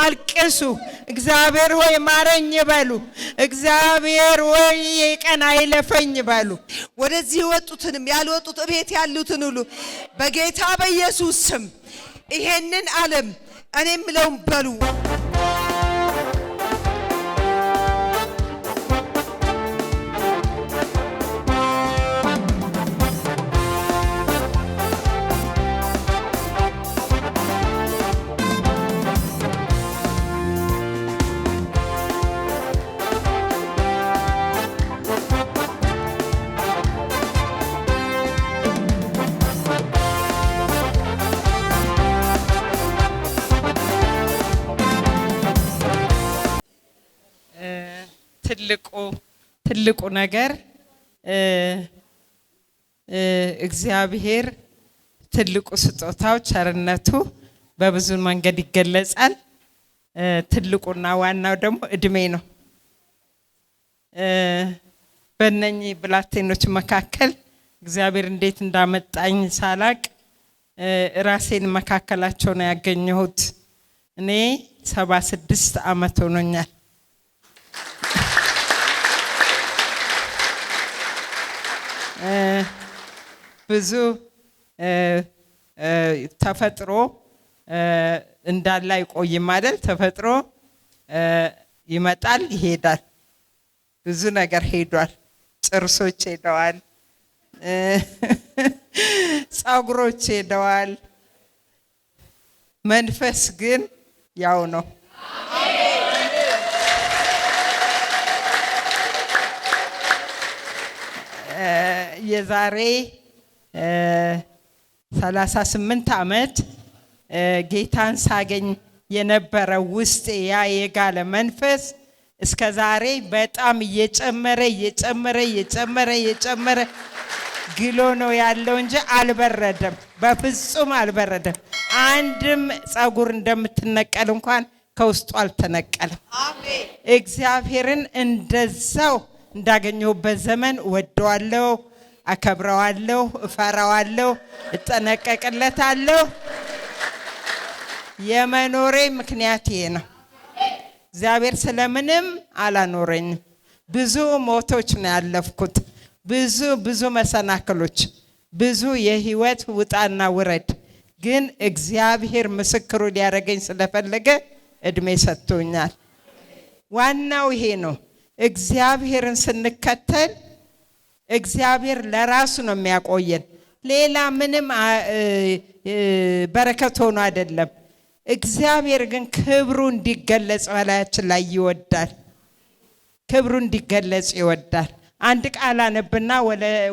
አልቅሱ። እግዚአብሔር ሆይ ማረኝ በሉ። እግዚአብሔር ሆይ ቀን አይለፈኝ በሉ። ወደዚህ የወጡትንም ያልወጡት ቤት ያሉትን ሁሉ በጌታ በኢየሱስ ስም ይሄንን ዓለም እኔ ምለውም በሉ። ትልቁ ነገር እግዚአብሔር ትልቁ ስጦታው ቸርነቱ በብዙ መንገድ ይገለጻል። ትልቁና ዋናው ደግሞ እድሜ ነው። በእነኚህ ብላቴኖች መካከል እግዚአብሔር እንዴት እንዳመጣኝ ሳላቅ ራሴን መካከላቸው ነው ያገኘሁት። እኔ 76 ዓመት ሆኖኛል። ብዙ ተፈጥሮ እንዳለ አይቆይም አይደል? ተፈጥሮ ይመጣል ይሄዳል። ብዙ ነገር ሄዷል። ጥርሶች ሄደዋል፣ ጸጉሮች ሄደዋል። መንፈስ ግን ያው ነው። የዛሬ 38 ዓመት ጌታን ሳገኝ የነበረው ውስጤ ያ የጋለ መንፈስ እስከ ዛሬ በጣም እየጨመረ ግሎ ነው ያለው እንጂ አልበረደም። በፍጹም አልበረደም። አንድም ጸጉር እንደምትነቀል እንኳን ከውስጡ አልተነቀለም። አሜን። እግዚአብሔርን እንደዛው እንዳገኘሁበት ዘመን ወደዋለሁ፣ አከብረዋለሁ፣ እፈራዋለሁ፣ እጠነቀቅለታለሁ። የመኖሬ ምክንያት ይሄ ነው። እግዚአብሔር ስለምንም አላኖረኝም። ብዙ ሞቶች ነው ያለፍኩት፣ ብዙ መሰናክሎች፣ ብዙ የህይወት ውጣና ውረድ። ግን እግዚአብሔር ምስክሩ ሊያደርገኝ ስለፈለገ እድሜ ሰጥቶኛል። ዋናው ይሄ ነው። እግዚአብሔርን ስንከተል እግዚአብሔር ለራሱ ነው የሚያቆየን። ሌላ ምንም በረከት ሆኖ አይደለም። እግዚአብሔር ግን ክብሩ እንዲገለጽ በላያችን ላይ ይወዳል። ክብሩ እንዲገለጽ ይወዳል። አንድ ቃል አነብና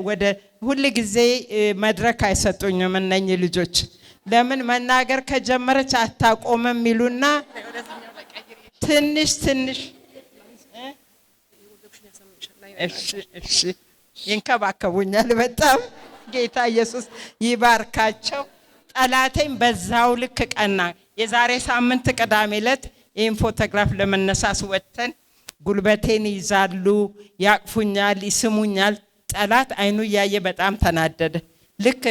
ወደ ሁሉ ጊዜ መድረክ አይሰጡኝም እነኚህ ልጆች። ለምን መናገር ከጀመረች አታቆምም ይሉና ትንሽ እሺ ይንከባከቡኛል በጣም። ጌታ ኢየሱስ ይባርካቸው። ጠላቴም በዛው ልክ ቀና። የዛሬ ሳምንት ቅዳሜ ዕለት ይህን ፎቶግራፍ ለመነሳት ወጥተን ጉልበቴን ይዛሉ፣ ያቅፉኛል፣ ይስሙኛል። ጠላት አይኑ እያየ በጣም ተናደደ። ልክ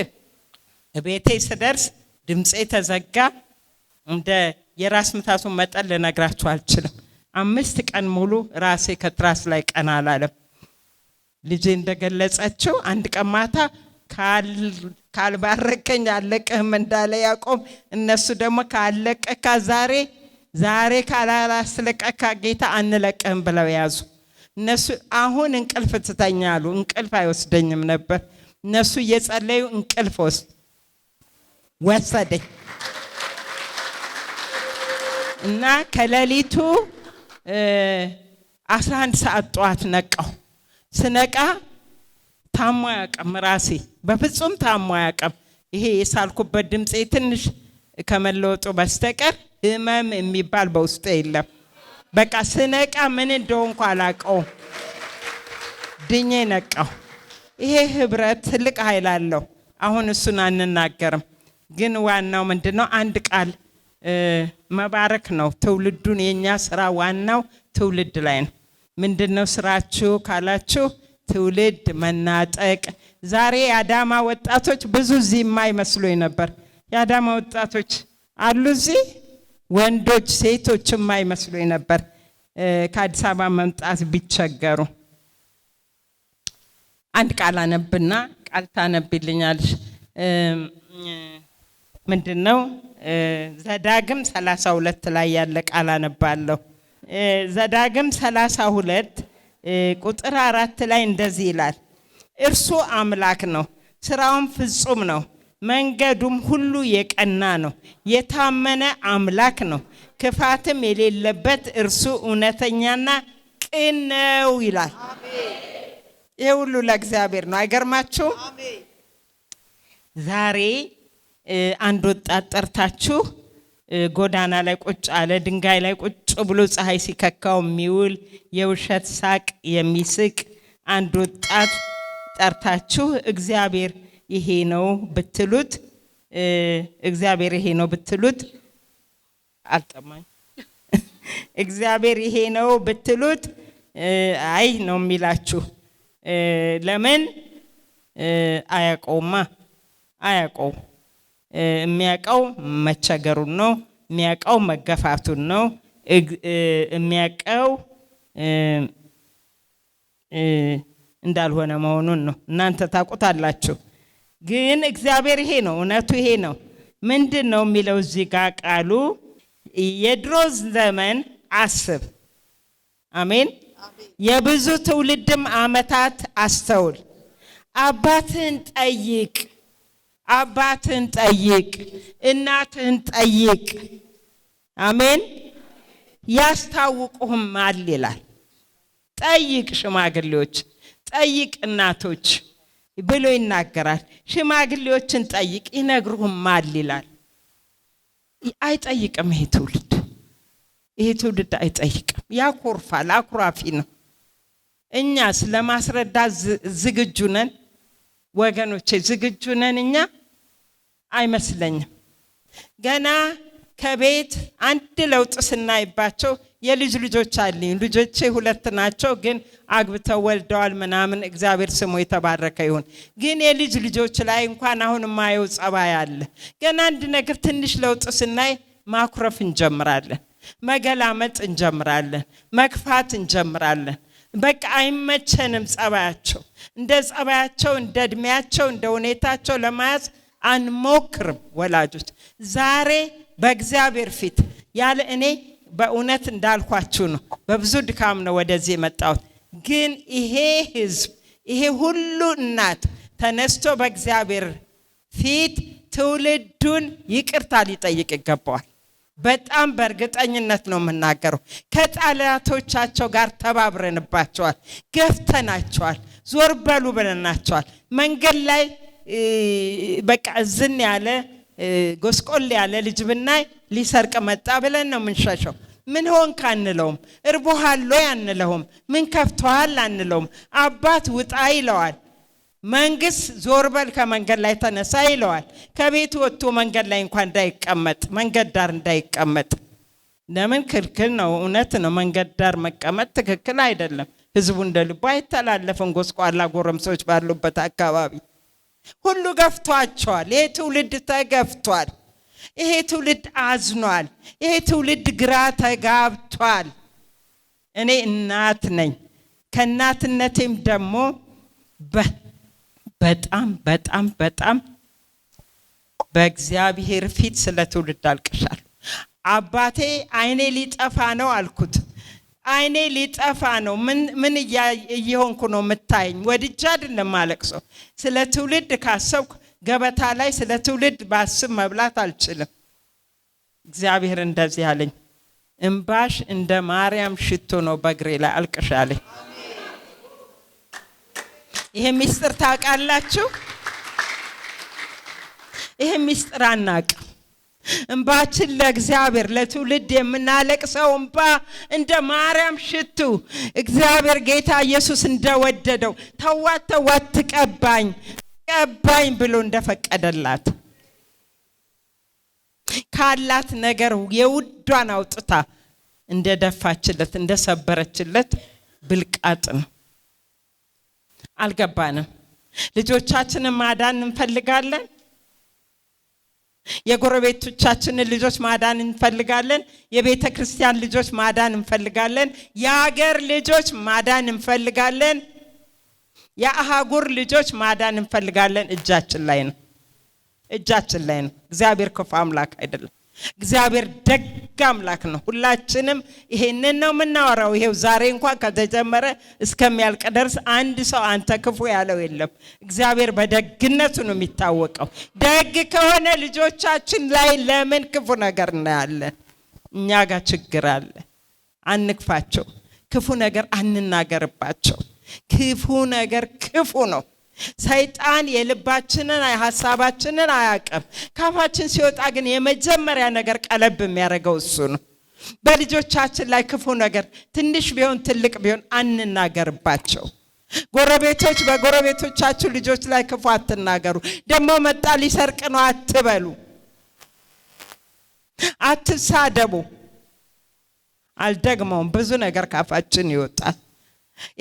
ቤቴ ስደርስ ድምፄ ተዘጋ። እንደ የራስ ምታቱን መጠን ልነግራችሁ አልችልም። 5 ቀን ሙሉ ራሴ ከትራስ ላይ ቀና አላለም። ልጄ እንደገለጸችው አንድ ቀን ማታ ካልባረከኝ አለቀህም እንዳለ ያዕቆብ፣ እነሱ ደግሞ ካለቀካ ዛሬ ካላስለቀካ ጌታ አንለቀህም ብለው ያዙ። እነሱ አሁን እንቅልፍ ትተኛሉ። እንቅልፍ አይወስደኝም ነበር። እነሱ እየጸለዩ እንቅልፍ ወሰደኝ እና ከሌሊቱ 11 ሰዓት ጠዋት ነቃው። ስነቃ ታሞ ያቀም ራሴ በፍጹም ታሞ ያቀም። ይሄ የሳልኩበት ድምጼ ትንሽ ከመለወጡ በስተቀር ህመም የሚባል በውስጤ የለም። በቃ ስነቃ ምን እንደሆንኩ አላውቀውም። ድኜ ነቃው። ይሄ ህብረት ትልቅ ኃይል አለው። አሁን እሱን አንናገርም። ግን ዋናው ምንድነው? አንድ ቃል መባረክ ነው። ትውልዱን የኛ ስራ ዋናው ትውልድ ላይ ነው። ምንድነው ስራችሁ ካላችሁ ትውልድ መናጠቅ። ዛሬ የአዳማ ወጣቶች ብዙ እዚህ የማይመስሉኝ ነበር። የአዳማ ወጣቶች አሉ እዚህ ወንዶች ሴቶች የማይመስሉኝ ነበር ከአዲስ አበባ መምጣት ቢቸገሩ። አንድ ቃል አነብና ቃል ታነብልኛለሽ። ምንድነው? ዘዳግም 32 ላይ ያለ ቃል አነባለሁ። ዘዳግም 32 ቁጥር 4 ላይ እንደዚህ ይላል፣ እርሱ አምላክ ነው፣ ስራውም ፍጹም ነው፣ መንገዱም ሁሉ የቀና ነው፣ የታመነ አምላክ ነው፣ ክፋትም የሌለበት እርሱ እውነተኛና ቅን ነው ይላል። ይሄ ሁሉ ለእግዚአብሔር ነው። አይገርማችሁ? ዛሬ አንድ ወጣት ጠርታችሁ ጎዳና ላይ ቁጭ አለ፣ ድንጋይ ላይ ቁጭ ብሎ ፀሐይ ሲከካው የሚውል የውሸት ሳቅ የሚስቅ አንድ ወጣት ጠርታችሁ እግዚአብሔር ይሄ ነው ብትሉት፣ እግዚአብሔር ይሄ ነው ብትሉት አልጠማኝ እግዚአብሔር ይሄ ነው ብትሉት አይ ነው የሚላችሁ። ለምን? አያውቀውማ። አያውቀው። የሚያውቀው መቸገሩን ነው፣ የሚያውቀው መገፋቱን ነው፣ የሚያውቀው እንዳልሆነ መሆኑን ነው። እናንተ ታውቁታላችሁ። ግን እግዚአብሔር ይሄ ነው፣ እውነቱ ይሄ ነው። ምንድን ነው የሚለው እዚህ ጋር ቃሉ? የድሮ ዘመን አስብ፣ አሜን፣ የብዙ ትውልድም ዓመታት አስተውል፣ አባትህን ጠይቅ፣ አባትህን ጠይቅ፣ እናትህን ጠይቅ፣ አሜን፣ ያስታውቁህማል ይላል። ጠይቅ ሽማግሌዎች፣ ጠይቅ እናቶች ብሎ ይናገራል። ሽማግሌዎችን ጠይቅ ይነግሩህማል ይላል። አይጠይቅም ይሄ ትውልድ፣ ይሄ ትውልድ አይጠይቅም፣ ያኮርፋል፣ አኩራፊ ነው። እኛስ ለማስረዳት ዝግጁ ነን ወገኖቼ? ዝግጁ ነን እኛ? አይመስለኝም። ገና ከቤት አንድ ለውጥ ስናይባቸው የልጅ ልጆች አሉኝ። ልጆቼ 2 ናቸው፣ ግን አግብተው ወልደዋል ምናምን፣ እግዚአብሔር ስሙ የተባረከ ይሁን። ግን የልጅ ልጆች ላይ እንኳን አሁን የማየው ጸባይ አለ። ገና አንድ ነገር ትንሽ ለውጥ ስናይ ማኩረፍ እንጀምራለን፣ መገላመጥ እንጀምራለን፣ መክፋት እንጀምራለን። በቃ አይመቸንም ጸባያቸው። እንደ ጸባያቸው፣ እንደ እድሜያቸው፣ እንደ ሁኔታቸው ለማያዝ አንሞክርም ወላጆች። ዛሬ በእግዚአብሔር ፊት ያለ እኔ በእውነት እንዳልኳችሁ ነው፣ በብዙ ድካም ነው ወደዚህ የመጣሁት። ግን ይሄ ህዝብ፣ ይሄ ሁሉ እናት ተነስቶ በእግዚአብሔር ፊት ትውልዱን ይቅርታ ሊጠይቅ ይገባዋል። በጣም በእርግጠኝነት ነው የምናገረው። ከጠላቶቻቸው ጋር ተባብረንባቸዋል፣ ገፍተናቸዋል፣ ዞር በሉ ብለናቸዋል። መንገድ ላይ በቃ እዝን ያለ ጎስቆል ያለ ልጅ ብናይ ሊሰርቅ መጣ ብለን ነው የምንሸሸው። ምን ሆንክ አንለውም፣ እርቦሃል ወይ አንለውም፣ ምን ከፍቶሃል አንለውም። አባት ውጣ ይለዋል፣ መንግስት ዞር በል ከመንገድ ላይ ተነሳ ይለዋል። ከቤቱ ወጥቶ መንገድ ላይ እንኳን እንዳይቀመጥ፣ መንገድ ዳር እንዳይቀመጥ። ለምን? ክልክል ነው። እውነት ነው፣ መንገድ ዳር መቀመጥ ትክክል አይደለም። ህዝቡ እንደ ልቡ አይተላለፍም። ጎስቋላ ጎረምሶች ባሉበት አካባቢ ሁሉ ገፍቷቸዋል። ይሄ ትውልድ ተገፍቷል። ይሄ ትውልድ አዝኗል። ይሄ ትውልድ ግራ ተጋብቷል። እኔ እናት ነኝ። ከእናትነቴም ደግሞ በጣም በጣም በጣም በእግዚአብሔር ፊት ስለ ትውልድ አልቅሻለሁ። አባቴ አይኔ ሊጠፋ ነው አልኩት። አይኔ ሊጠፋ ነው። ምን እየሆንኩ ነው የምታየኝ? ወድጄ አይደለም ማለቅሰው። ስለ ትውልድ ካሰብኩ ገበታ ላይ ስለ ትውልድ ባስብ መብላት አልችልም። እግዚአብሔር እንደዚህ አለኝ፣ እንባሽ እንደ ማርያም ሽቶ ነው በእግሬ ላይ አልቅሻለኝ። ይሄ ሚስጥር ታውቃላችሁ? ይሄ ሚስጥር አናውቅም። እንባችን ለእግዚአብሔር ለትውልድ የምናለቅሰው እንባ እንደ ማርያም ሽቱ እግዚአብሔር ጌታ ኢየሱስ እንደወደደው ተዋት ትቀባኝ ብሎ እንደፈቀደላት ካላት ነገር የውዷን አውጥታ እንደደፋችለት እንደሰበረችለት ብልቃጥ ነው። አልገባንም። ልጆቻችንን ማዳን እንፈልጋለን። የጎረቤቶቻችንን ልጆች ማዳን እንፈልጋለን። የቤተ ክርስቲያን ልጆች ማዳን እንፈልጋለን። የሀገር ልጆች ማዳን እንፈልጋለን። የአህጉር ልጆች ማዳን እንፈልጋለን። እጃችን ላይ ነው። እጃችን ላይ ነው። እግዚአብሔር ክፉ አምላክ አይደለም። እግዚአብሔር ደግ አምላክ ነው። ሁላችንም ይሄንን ነው የምናወራው። ይሄው ዛሬ እንኳን ከተጀመረ እስከሚያልቅ ድረስ አንድ ሰው አንተ ክፉ ያለው የለም። እግዚአብሔር በደግነቱ ነው የሚታወቀው። ደግ ከሆነ ልጆቻችን ላይ ለምን ክፉ ነገር እናያለን? እኛ ጋር ችግር አለ። አንክፋቸው። ክፉ ነገር አንናገርባቸው። ክፉ ነገር ክፉ ነው። ሰይጣን የልባችንን ሐሳባችንን አያውቅም። ካፋችን ሲወጣ ግን የመጀመሪያ ነገር ቀለብ የሚያደርገው እሱ ነው። በልጆቻችን ላይ ክፉ ነገር ትንሽ ቢሆን ትልቅ ቢሆን አንናገርባቸው። ጎረቤቶች በጎረቤቶቻችሁ ልጆች ላይ ክፉ አትናገሩ። ደግሞ መጣ ሊሰርቅ ነው አትበሉ። አትሳደቡ። አልደግመውም፣ ብዙ ነገር ካፋችን ይወጣል።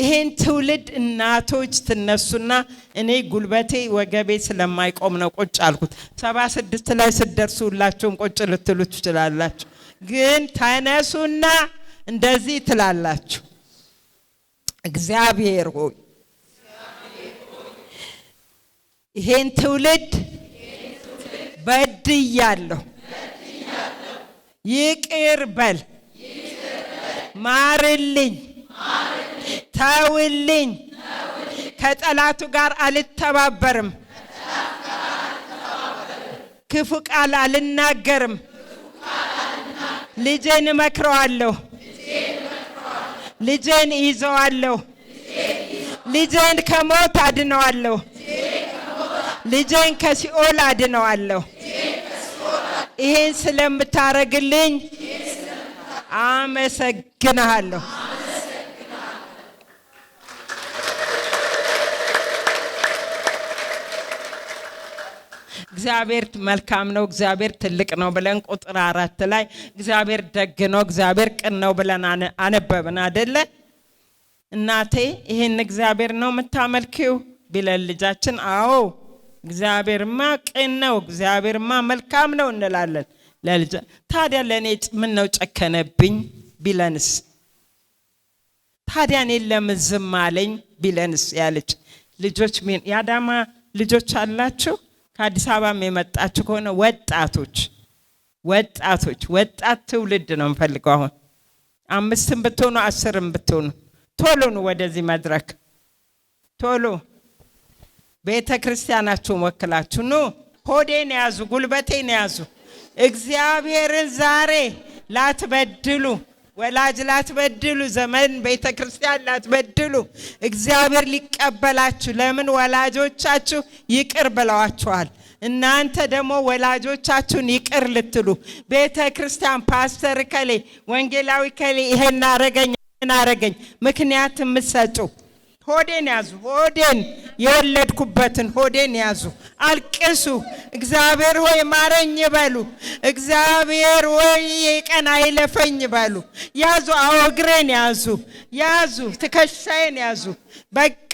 ይሄን ትውልድ እናቶች ትነሱና እኔ ጉልበቴ ወገቤ ስለማይቆም ነው ቁጭ አልኩት። 76 ላይ ስደርሱ ሁላችሁም ቁጭ ልትሉ ትችላላችሁ። ግን ተነሱና እንደዚህ ትላላችሁ። እግዚአብሔር ሆይ ይሄን ትውልድ በድያለሁ፣ ይቅር በል፣ ማርልኝ፣ ተውልኝ። ከጠላቱ ጋር አልተባበርም፣ ክፉ ቃል አልናገርም። ልጄን እመክረዋለሁ፣ ልጄን ይዘዋለሁ፣ ልጄን ከሞት አድነዋለሁ፣ ልጄን ከሲኦል አድነዋለሁ። ይሄን ስለምታረግልኝ አመሰግናለሁ። እግዚአብሔር መልካም ነው፣ እግዚአብሔር ትልቅ ነው ብለን ቁጥር 4 ላይ እግዚአብሔር ደግ ነው፣ እግዚአብሔር ቅን ነው ብለን አነበብን አይደለ? እናቴ ይሄን እግዚአብሔር ነው የምታመልኪው ቢለን ልጃችን አዎ እግዚአብሔርማ ቅን ነው፣ እግዚአብሔርማ መልካም ነው እንላለን ለልጅ። ታዲያ ለኔ ምን ነው ጨከነብኝ ቢለንስ? ታዲያ እኔ ለምን ዝም አለኝ ቢለንስ? ያለች ልጆች ያዳማ ልጆች አላችሁ? ከአዲስ አበባም የመጣችሁ ከሆነ ወጣት ትውልድ ነው የምፈልገው። አሁን 5 ብትሆኑ 10 ብትሆኑ ቶሎ ነው ወደዚህ መድረክ፣ ቶሎ ቤተ ክርስቲያናችሁን ወክላችሁ ነው። ሆዴን ያዙ፣ ጉልበቴን ያዙ። እግዚአብሔርን ዛሬ ላትበድሉ፣ ወላጅ ላትበድሉ፣ ዘመን ቤተ ክርስቲያን ላትበድሉ እግዚአብሔር ሊቀበላችሁ። ለምን? ወላጆቻችሁ ይቅር ብለዋችኋል። እናንተ ደግሞ ወላጆቻችሁን ይቅር ልትሉ ቤተ ክርስቲያን ፓስተር ከሌ ወንጌላዊ ከሌ ይሄን አረገኝ ምክንያት የምትሰጡ ሆዴን ያዙ። ሆዴን የወለድኩበትን ሆዴን ያዙ። አልቅሱ። እግዚአብሔር ሆይ ማረኝ በሉ። እግዚአብሔር ሆይ የቀን አይለፈኝ በሉ። ያዙ። እግሬን ያዙ። ትከሻዬን ያዙ። በቃ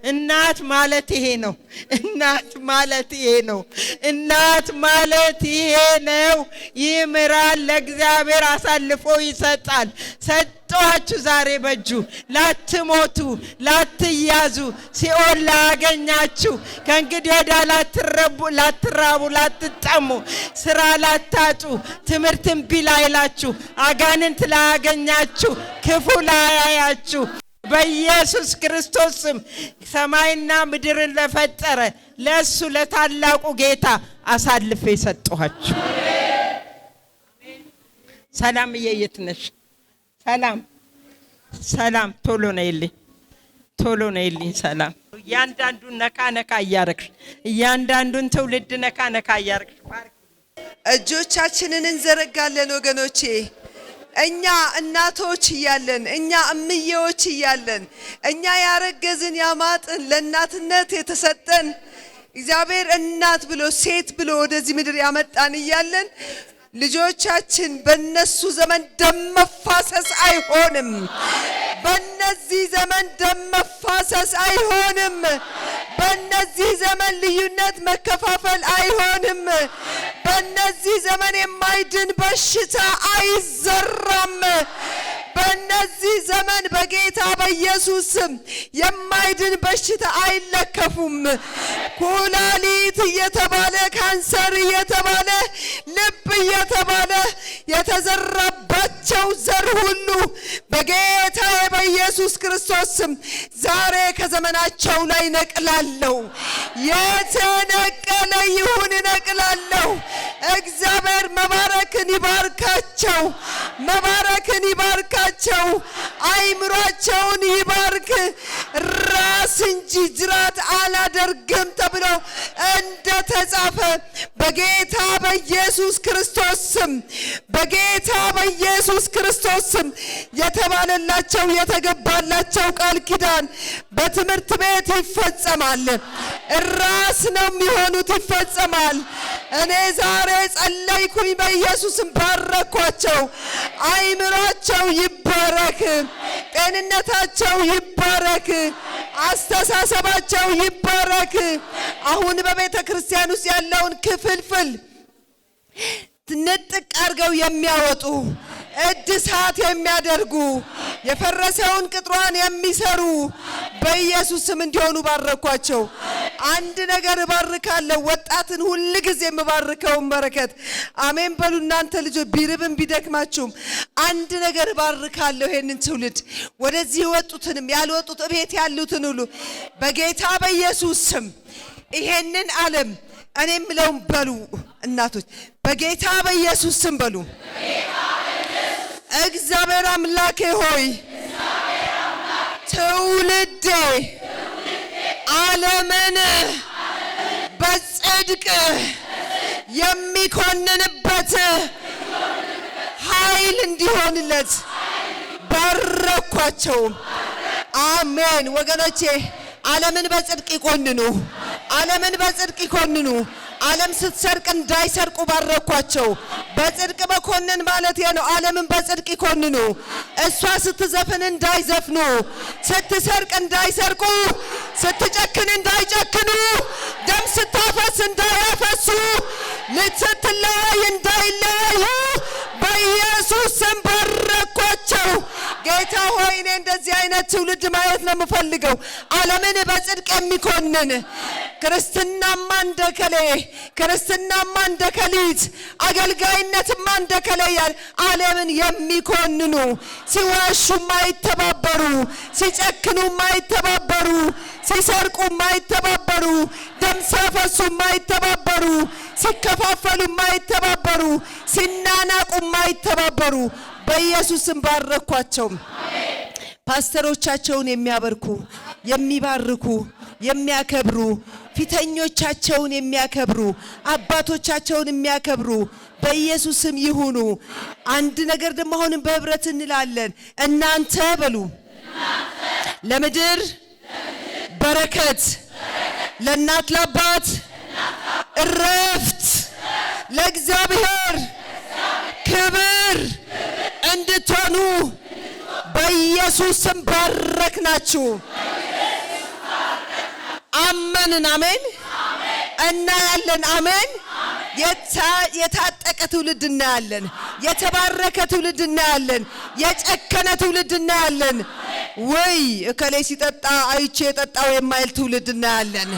እናት ማለት ይሄ ነው። እናት ማለት ይሄ ነው። ይምራል፣ ለእግዚአብሔር አሳልፎ ይሰጣል። ሰጧችሁ ዛሬ በእጁ ላትሞቱ፣ ላትያዙ፣ ሲኦል ላገኛችሁ፣ ከእንግዲህ ወዲያ ላትራቡ፣ ላትጠሙ፣ ስራ ላታጡ፣ ትምህርት እምቢ ላይላችሁ፣ አጋንንት ላያገኛችሁ፣ ክፉ ላያያችሁ በኢየሱስ ክርስቶስ ስም ሰማይና ምድርን ለፈጠረ ለሱ ለታላቁ ጌታ አሳልፌ ሰጠኋችሁ። ሰላም የት ነሽ? ሰላም ቶሎ ነይልኝ። ሰላም እያንዳንዱን ነካ እያረግሽ፣ እያንዳንዱን ትውልድ ነካ እያረግሽ እጆቻችንን እንዘረጋለን ወገኖቼ። እኛ እናቶች እያለን፣ እኛ እምዬዎች እያለን፣ እኛ ያረገዝን ያማጥን ለእናትነት የተሰጠን እግዚአብሔር እናት ብሎ ሴት ብሎ ወደዚህ ምድር ያመጣን እያለን ልጆቻችን በነሱ ዘመን ደም መፋሰስ አይሆንም። በእነዚህ ዘመን ደም መፋሰስ አይሆንም። በእነዚህ ዘመን ልዩነት መከፋፈል አይሆንም። በእነዚህ ዘመን የማይድን በሽታ አይዘራም። በእነዚህ ዘመን በጌታ በኢየሱስ ስም የማይድን በሽታ አይለከፉም። ኩላሊት እየተባለ ካንሰር እየተባለ ልብ እየተባለ የተዘራባቸው ዘር ሁሉ በጌታ በኢየሱስ ክርስቶስ ስም ዛሬ ከዘመናቸው ላይ ነቅላለሁ። የተነቀለ ይሁን ነቅላለሁ። እግዚአብሔር መባረክን ይባርካቸው፣ መባረክን ይባርካቸው። አይምሯቸውን ይባርክ። ራስ እንጂ ጅራት አላደርግም ተብሎ እንደተጻፈ በጌታ በኢየሱስ ክርስቶስ ስም፣ በጌታ በኢየሱስ ክርስቶስ ስም የተባለላቸው የተገባላቸው ቃል ኪዳን በትምህርት ቤት ይፈጸማል። ራስ ነው የሚሆኑት፣ ይፈጸማል። እኔ ዛሬ ጸለይኩኝ፣ በኢየሱስም ባረኳቸው። አይምሯቸው ይባረክ፣ ጤንነታቸው ይባረክ፣ አስተሳሰባቸው ይባረክ። አሁን በቤተ ክርስቲያን ውስጥ ያለውን ክፍልፍል ንጥቅ አድርገው የሚያወጡ እድሳት የሚያደርጉ የፈረሰውን ቅጥሯን የሚሰሩ በኢየሱስ ስም እንዲሆኑ ባረኳቸው። አንድ ነገር ባርካለሁ፣ ወጣትን ሁሉ ጊዜ የምባርከውን በረከት አሜን በሉ። እናንተ ልጆች ቢርብም ቢደክማችሁም አንድ ነገር ባርካለሁ። ይሄንን ትውልድ ወደዚህ የወጡትንም ያልወጡት ቤት ያሉትን ሁሉ በጌታ በኢየሱስ ስም ይሄንን ዓለም እኔ ምለውም በሉ እናቶች በጌታ በኢየሱስ ስም በሉ። እግዚአብሔር አምላኬ ሆይ ትውልዴ ዓለምን በጽድቅ የሚኮንንበት ኃይል እንዲሆንለት ባረኳቸው። አሜን። ወገኖቼ ዓለምን በጽድቅ ይኮንኑ፣ ዓለምን በጽድቅ ይኮንኑ። ዓለም ስትሰርቅ እንዳይሰርቁ ባረኳቸው። በጽድቅ መኮንን ማለት ነው። ዓለምን በጽድቅ ይኮንኑ። እሷ ስትዘፍን እንዳይዘፍኑ፣ ስትሰርቅ እንዳይሰርቁ፣ ስትጨክን እንዳይጨክኑ፣ ደም ስታፈስ እንዳያፈሱ፣ ስትለያይ እንዳይለያዩ በኢየሱስ ስም ባረኳቸው። ጌታ ሆይ እኔ እንደዚህ አይነት ትውልድ ማየት ነው የምፈልገው። ዓለምን በጽድቅ የሚኮንን ክርስትናማ እንደከሌ፣ ክርስትናማ እንደከሊት፣ አገልጋይነትማ እንደከሌ ያል ዓለምን የሚኮንኑ ሲዋሹ ማይተባበሩ፣ ሲጨክኑ ማይተባበሩ፣ ሲሰርቁ ማይተባበሩ፣ ደም ሲያፈሱ ማይተባበሩ፣ ሲከፋፈሉ ማይተባበሩ፣ ሲናናቁ ማይተባበሩ በኢየሱስም ባረኳቸው። ፓስተሮቻቸውን የሚያበርኩ የሚባርኩ የሚያከብሩ ፊተኞቻቸውን የሚያከብሩ አባቶቻቸውን የሚያከብሩ በኢየሱስም ይሁኑ። አንድ ነገር ደግሞ አሁንም በህብረት እንላለን። እናንተ በሉ ለምድር በረከት፣ ለእናት ለአባት እረፍት፣ ለእግዚአብሔር ክብር እንድትሆኑ በኢየሱስም ባረክናችሁ። አመንን። አሜን። እናያለን። አሜን። የታጠቀ ትውልድ እናያለን። የተባረከ ትውልድ እናያለን። የጨከነ ትውልድ እናያለን። ወይ እከሌ ሲጠጣ አይቼ የጠጣው የማይል ትውልድ እናያለን።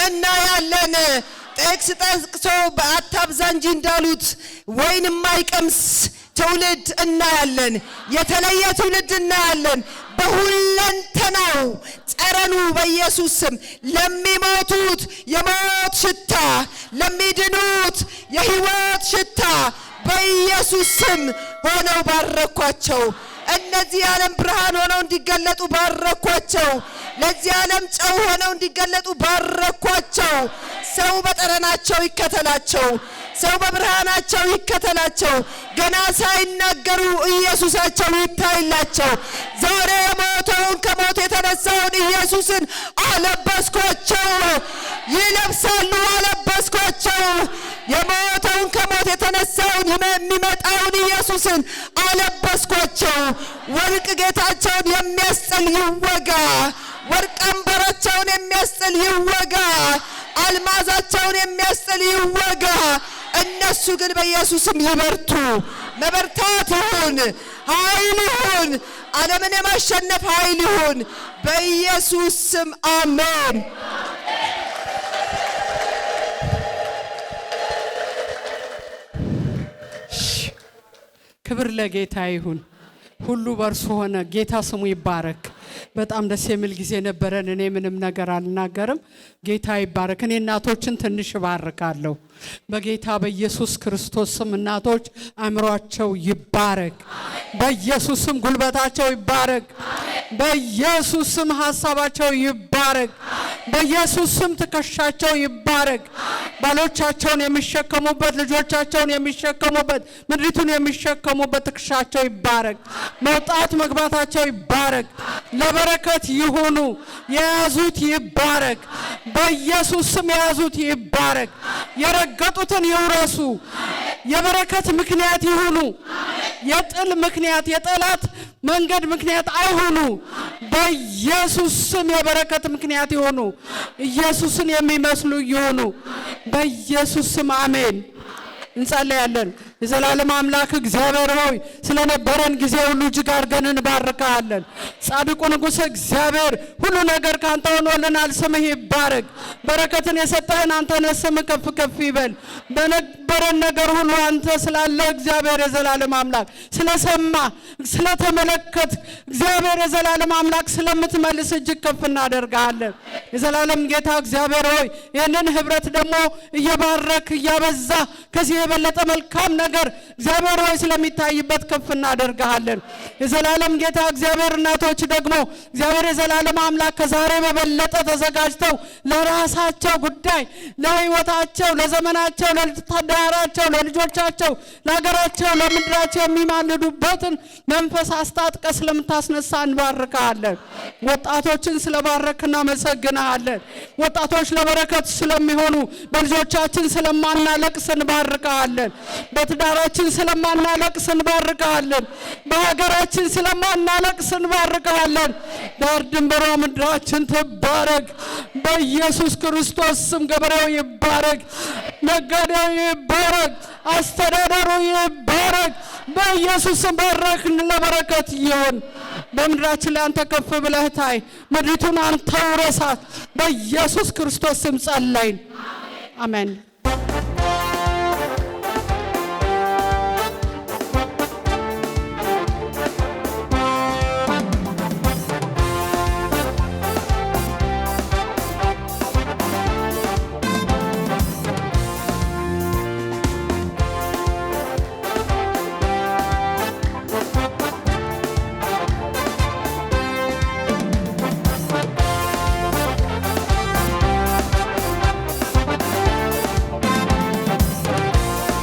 እናያለን። ጥቅስ ጠቅሶ በአታብዛ እንጂ እንዳሉት ወይን የማይቀምስ ትውልድ እናያለን። የተለየ ትውልድ እናያለን። በሁለንተናው ጠረኑ በኢየሱስ ስም ለሚሞቱት የሞት ሽታ፣ ለሚድኑት የሕይወት ሽታ በኢየሱስ ስም ሆነው ባረኳቸው። እነዚህ የዓለም ብርሃን ሆነው እንዲገለጡ ባረኳቸው። ለዚህ ዓለም ጨው ሆነው እንዲገለጡ ባረኳቸው። ሰው በጠረናቸው ይከተላቸው፣ ሰው በብርሃናቸው ይከተላቸው። ገና ሳይናገሩ ኢየሱሳቸው ይታይላቸው። ዛሬ የሞተውን ከሞት የተነሳውን ኢየሱስን አለበስኳቸው። ይለብሳሉ፣ አለበስኳቸው። የሞተውን ከሞት የተነሳውን የሚመጣ ጌታውን ኢየሱስን አለበስኳቸው። ወርቅ ጌታቸውን የሚያስጥል ይወጋ፣ ወርቅ አንበራቸውን የሚያስጥል ይወጋ፣ አልማዛቸውን የሚያስጥል ይወጋ። እነሱ ግን በኢየሱስም ይበርቱ። መበርታት ይሁን፣ ኃይል ይሁን፣ ዓለምን የማሸነፍ ኃይል ይሁን በኢየሱስ ስም አሜን። ክብር ለጌታ ይሁን። ሁሉ በእርሱ ሆነ። ጌታ ስሙ ይባረክ። በጣም ደስ የሚል ጊዜ ነበረን። እኔ ምንም ነገር አልናገርም። ጌታ ይባረክ። እኔ እናቶችን ትንሽ ባርካለሁ በጌታ በኢየሱስ ክርስቶስ ስም። እናቶች አእምሯቸው ይባረክ በኢየሱስ ስም። ጉልበታቸው ይባረክ በኢየሱስ ስም። ሐሳባቸው ይባረክ በኢየሱስ ስም። ትከሻቸው ይባረክ። ባሎቻቸውን የሚሸከሙበት፣ ልጆቻቸውን የሚሸከሙበት፣ ምድሪቱን የሚሸከሙበት ትከሻቸው ይባረክ። መውጣት መግባታቸው ይባረክ። ለበረከት ይሁኑ። የያዙት ይባረክ በኢየሱስ ስም። የያዙት ይባረክ። የረገጡትን ይውረሱ። የበረከት ምክንያት ይሁኑ። የጥል ምክንያት፣ የጠላት መንገድ ምክንያት አይሁኑ በኢየሱስ ስም። የበረከት ምክንያት ይሁኑ። ኢየሱስን የሚመስሉ ይሁኑ በኢየሱስ ስም አሜን። እንጸልያለን። የዘላለም አምላክ እግዚአብሔር ሆይ ስለነበረን ጊዜ ሁሉ እጅግ አድርገን እንባርካለን። ጻድቁ ንጉሥ እግዚአብሔር ሁሉ ነገር ካንተ ሆኖልናል። ስምህ ይባረክ። በረከትን የሰጠህን አንተ ነህ። ስምህ ከፍ ከፍ ይበል። በነበረን ነገር ሁሉ አንተ ስላለ እግዚአብሔር የዘላለም አምላክ ስለሰማ ስለተመለከት እግዚአብሔር የዘላለም አምላክ ስለምትመልስ እጅግ ከፍ እናደርጋለን። የዘላለም ጌታ እግዚአብሔር ሆይ ይህንን ህብረት ደግሞ እየባረክ እያበዛ ከዚህ የበለጠ መልካም ነገር እግዚአብሔር ሆይ ስለሚታይበት ከፍ እናደርጋለን። የዘላለም ጌታ እግዚአብሔር እናቶች ደግሞ እግዚአብሔር የዘላለም አምላክ ከዛሬ በበለጠ ተዘጋጅተው ለራሳቸው ጉዳይ፣ ለህይወታቸው፣ ለዘመናቸው፣ ለትዳራቸው፣ ለልጆቻቸው፣ ለሀገራቸው፣ ለምድራቸው የሚማልዱበትን መንፈስ አስታጥቀ ስለምታስነሳ እንባርካለን። ወጣቶችን ስለባረክ እናመሰግናለን። ወጣቶች ለበረከት ስለሚሆኑ በልጆቻችን ስለማናለቅስ እንባርካለን። በትዳራችን ስለማናለቅስ እንባርካለን። በሀገራችን ስለማናለቅስ እንባርካለን። ዳር ድንበሯ ምድራችን ትባረክ በኢየሱስ ክርስቶስ ስም። ገበሬው ይባረክ፣ ነጋዴው ይባረክ፣ አስተዳደሩ ይባረክ በኢየሱስ ስም። ባረክን። ለበረከት ይሁን። በምድራችን ላይ አንተ ከፍ ብለህ ታይ። ምድሪቱን አንተ ውረሳት በኢየሱስ ክርስቶስ ስም ጸለይን። አሜን።